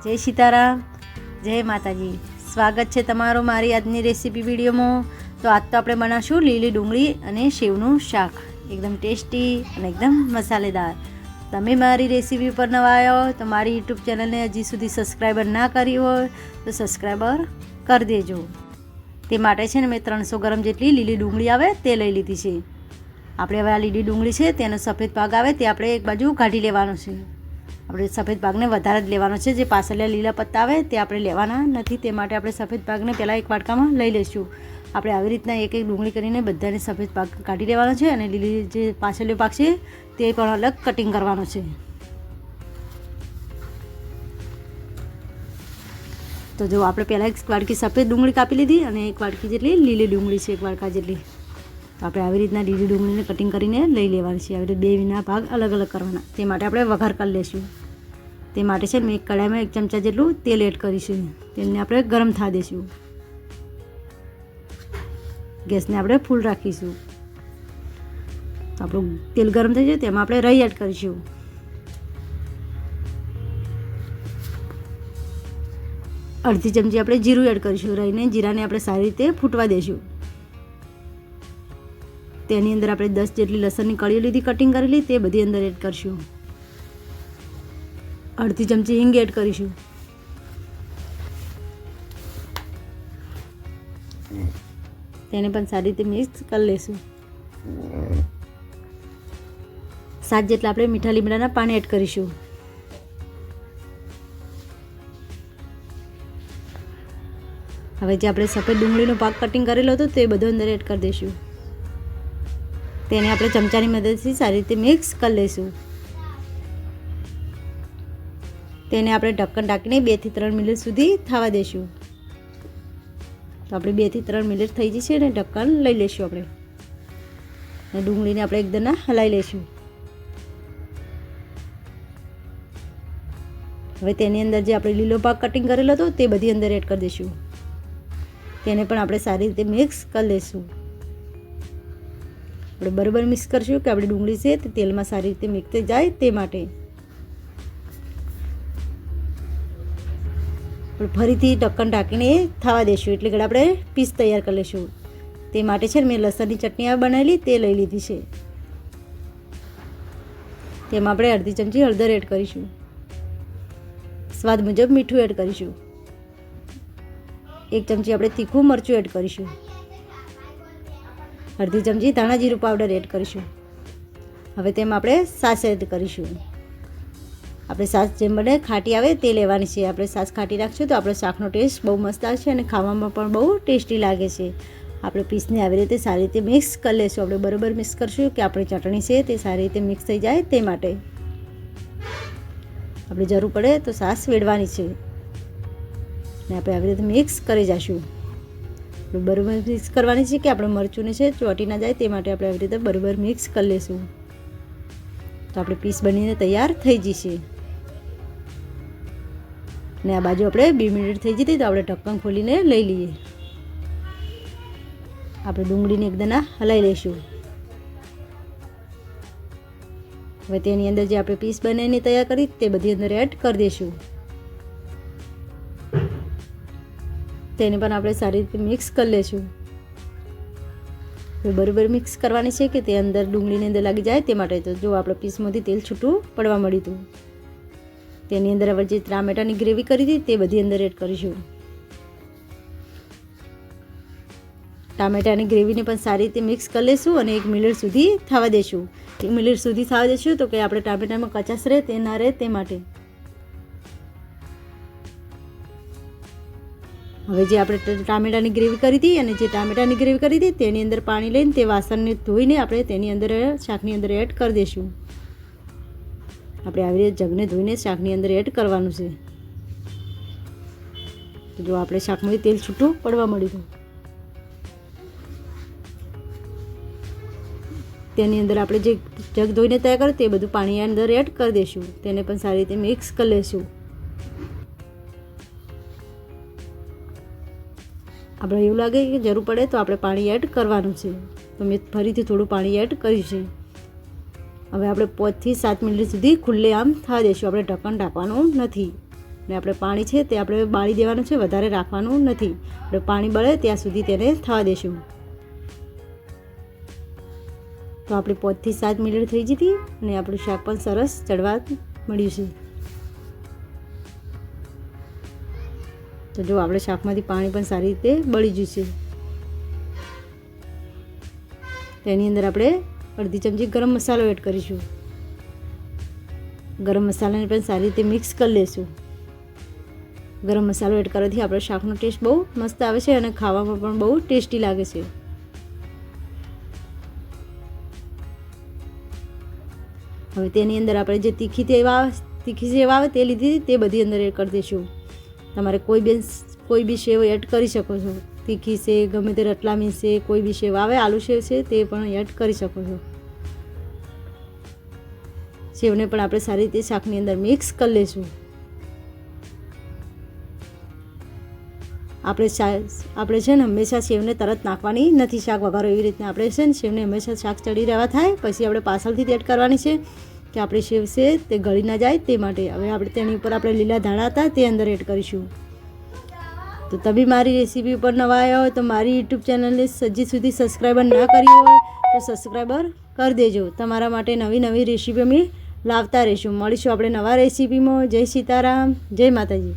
જય સીતારામ, જય માતાજી. સ્વાગત છે તમારો મારી આજની રેસીપી વિડીયોમાં. તો આજ તો આપણે બનાવશું લીલી ડુંગળી અને સેવનું શાક, એકદમ ટેસ્ટી અને એકદમ મસાલેદાર. તમે મારી રેસીપી ઉપર નવા આવ્યા હોય તો મારી યુટ્યુબ ચેનલને હજી સુધી સબસ્ક્રાઈબર ના કરી હોય તો સબસ્ક્રાઈબર કરી દેજો. તે માટે છે ને મેં 300 ગ્રામ જેટલી લીલી ડુંગળી આવે તે લઈ લીધી છે. આપણે હવે આ લીલી ડુંગળી છે તેનો સફેદ ભાગ આવે તે આપણે એક બાજુ કાઢી લેવાનો છે. આપણે સફેદ ભાગને વધારે જ લેવાનો છે, જે પાછળના લીલા પત્તા આવે તે આપણે લેવાના નથી. તે માટે આપણે સફેદ ભાગને પહેલાં એક વાટકામાં લઈ લઈશું. આપણે આવી રીતના એક એક ડુંગળી કરીને બધાને સફેદ ભાગ કાઢી લેવાનો છે અને લીલી જે પાછળનો ભાગ છે તે પણ અલગ કટિંગ કરવાનો છે. તો જો આપણે પહેલાં એક વાટકી સફેદ ડુંગળી કાપી લીધી અને એક વાટકી જેટલી લીલી ડુંગળી છે, એક વાટકા જેટલી. તો આપણે આવી રીતના લીલી ડુંગળીને કટિંગ કરીને લઈ લેવાની છે. આવી રીતે બે વિના ભાગ અલગ અલગ કરવાના. તે માટે આપણે વઘાર કરી લઈશું. તે માટે છે મેં એક કઢાઈમાં 1 ચમચા જેટલું તેલ એડ કરીશું. તેલને આપણે ગરમ થવા દઈશું. ગેસને આપણે ફૂલ રાખીશું. તો આપણું તેલ ગરમ થઈ જાય તેમાં આપણે રાઈ એડ કરીશું. અડધી ચમચી આપણે જીરું એડ કરીશું. રાઈને જીરાને આપણે સારી રીતે ફૂટવા દઈશું. તેની અંદર આપણે 10 જેટલી લસણની કળીઓ લીધી કટિંગ કરેલી તે બધી અંદર એડ કરીશું. અડધી ચમચી હિંગ એડ કરીશું. તેને પણ સારી રીતે મિક્સ કરી લઈશું. 7 જેટલા આપણે મીઠા લીમડાના પાણી એડ કરીશું. હવે જે આપણે સફેદ ડુંગળીનો ભાગ કટિંગ કરેલો હતો તે બધો અંદર એડ કરી દઈશું. તેને આપણે ચમચાની મદદથી સારી રીતે મિક્સ કરી લઈશું. તેને આપણે ઢક્કન ઢાંકીને 2 થી 3 મિનિટ સુધી થવા દઈશું. તો આપણે 2 થી 3 મિનિટ થઈ જશે અને ઢક્કન લઈ લઈશું આપણે. અને ડુંગળીને આપણે એકદમ હલાવી લઈશું. હવે તેની અંદર જે આપણે લીલો ભાગ કટિંગ કરેલો હતો તે બધી અંદર એડ કરી દઈશું. તેને પણ આપણે સારી રીતે મિક્સ કરી લઈશું. આપણે બરાબર મિક્સ કરશું કે આપણી ડુંગળી છે તે તેલમાં સારી રીતે મિક્સ થઈ જાય તે માટે. ફરીથી ઢક્કન ઢાંકીને થવા દઈશું એટલે કે આપણે પીસ તૈયાર કરી લઈશું. તે માટે છે મેં લસણની ચટણી બનાવેલી તે લઈ લીધી છે. તેમાં આપણે અડધી ચમચી હળદર એડ કરીશું. સ્વાદ મુજબ મીઠું એડ કરીશું. 1 ચમચી આપણે તીખું મરચું એડ કરીશું. અડધી ચમચી ધાણા જીરું પાવડર એડ કરીશું. હવે તેમાં આપણે છાશ એડ કરીશું. આપણે છાશ જેમ બને ખાટી આવે તે લેવાની છે. આપણે છાશ ખાટી રાખશું તો આપણો શાકનો ટેસ્ટ બહુ મસ્ત આવશે અને ખાવામાં પણ બહુ ટેસ્ટી લાગે છે. આપણે પીસને આવી રીતે સારી રીતે મિક્સ કરી લઈશું. આપણે બરાબર મિક્સ કરશું કે આપણી ચટણી છે તે સારી રીતે મિક્સ થઈ જાય તે માટે. આપણે જરૂર પડે તો છાશ વેડવાની છે અને આપણે આવી રીતે મિક્સ કરી જઈશું. બરાબર મિક્સ કરવાની છે કે આપણે મરચુંને છે ચોંટી ના જાય તે માટે આપણે આવી રીતે બરાબર મિક્સ કરી લઈશું. તો આપણે પીસ બનીને તૈયાર થઈ જશે. ને આ બાજુ આપણે 2 મિનિટ થઈ જતી તો આપણે ઢક્કન ખોલીને લઈ લઈએ. આપણે ડુંગળીને એકદમ હલાવી લઈશું. હવે તેની અંદર જે આપણે પીસ બનાવીને તૈયાર કરી તે બધી અંદર એડ કરી દઈશું. તેને પણ આપણે સારી રીતે મિક્સ કરી લઈશું. બરાબર મિક્સ કરવાની છે કે તે અંદર ડુંગળીની અંદર લાગી જાય તે માટે. તો જો આપણે પીસમાંથી તેલ છૂટું પડવા મળ્યું હતું. તેની અંદર આપણે જે ટામેટાની ગ્રેવી કરી હતી તે બધી અંદર એડ કરીશું. ટામેટાની ગ્રેવીને પણ સારી રીતે મિક્સ કરી લઈશું અને 1 મિનિટ સુધી થવા દઈશું. 1 મિનિટ સુધી થવા દઈશું તો કે આપણે ટામેટામાં કચાશ રહે તે ના રહે તે માટે. હવે જે આપણે ટામેટાની ગ્રેવી કરી હતી અને જે ટામેટાની ગ્રેવી કરી હતી તેની અંદર પાણી લઈને તે વાસણને ધોઈને આપણે તેની અંદર શાકની અંદર એડ કરી દઈશું. આપણે આવી રીતે જગને ધોઈને શાકની અંદર એડ કરવાનું છે. તો જો આપણે શાકમાંથી તેલ છૂટું પડવા મળ્યું. તેની અંદર આપણે જે જગ ધોઈને તૈયાર કર્યું તે બધું પાણી અંદર એડ કરી દઈશું. તેને પણ સારી રીતે મિક્સ કરી લઈશું. આપણે એવું લાગે કે જરૂર પડે તો આપણે પાણી એડ કરવાનું છે. તો મેં ફરીથી થોડું પાણી એડ કર્યું છે. હવે આપણે 5 થી 7 મિનિટ સુધી ખુલ્લે આમ થવા દઈશું. આપણે ઢક્કન ઢાંકવાનું નથી. અને આપણે પાણી છે તે આપણે બાળી દેવાનું છે, વધારે રાખવાનું નથી. આપણે પાણી બળે ત્યાં સુધી તેને થવા દેશું. તો આપણે 5 થી 7 મિનિટ થઈ જતી અને આપણું શાક પણ સરસ ચડવા મળ્યું છે. તો જો આપણે શાકમાંથી પાણી પણ સારી રીતે બળી ગયું છે. તેની અંદર આપણે અડધી ચમચી ગરમ મસાલો એડ કરીશું. ગરમ મસાલાને પણ સારી રીતે મિક્સ કરી લઈશું. ગરમ મસાલો એડ કરવાથી આપણો શાકનો ટેસ્ટ બહુ મસ્ત આવે છે અને ખાવામાં પણ બહુ ટેસ્ટી લાગે છે. હવે તેની અંદર આપણે જે તીખી સેવ આવે તે લીધી તે બધી અંદર એડ કરી દઈશું. તમારે કોઈ બી સેવ એડ કરી શકો છો. તીખી છે, ગમે તે રતલામી છે, કોઈ બી સેવ આવે, આલુ સેવ છે તે પણ એડ કરી શકો છો. સેવને પણ આપણે સારી રીતે શાકની અંદર મિક્સ કરી લઈશું. આપણે છે ને હંમેશા સેવને તરત નાખવાની નથી શાક વઘારો એવી રીતના આપણે છે ને સેવને હંમેશા શાક ચડી રહેવા થાય પછી આપણે પાછળથી જ એડ કરવાની છે કે આપણી સેવ છે તે ગળી ના જાય તે માટે. હવે આપણે તેની ઉપર આપણે લીલા ધાણા હતા તે અંદર એડ કરીશું. તો તમે મારી રેસીપી ઉપર નવા આવ્યા હોય તો મારી યુટ્યુબ ચેનલને હજી સુધી સબસ્ક્રાઈબર ના કરી હોય તો સબસ્ક્રાઈબર કરી દેજો. તમારા માટે નવી રેસીપી અમે લાવતા રહીશું. મળીશું આપણે નવા રેસીપીમાં. જય સીતારામ, જય માતાજી.